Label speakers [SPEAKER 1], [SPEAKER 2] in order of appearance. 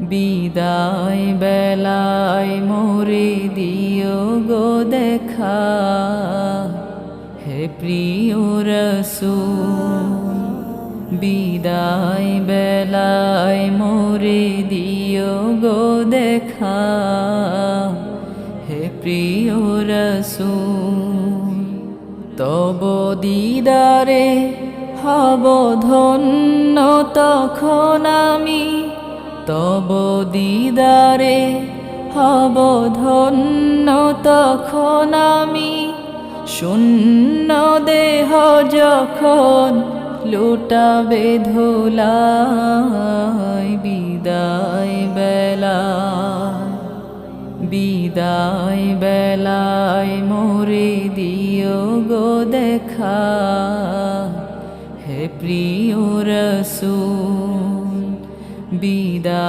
[SPEAKER 1] বিদায় বেলায় মোরে দিও গো দেখা, হে প্রিয় রাসূল। বিদায় বেলায় মোরে দিও গো দেখা, হে প্রিয় রাসূল। তব দিদারে হব ধন্য তখন আমি, তব দিদারে হব ধন্য তখন আমি। শূন্য দেহ যখন লুটাবে ধুলায়, বিদায় বেলায়, বিদায় বেলায় মোরে দিও গো দেখা, হে প্রিয় রাসূল। বিদায়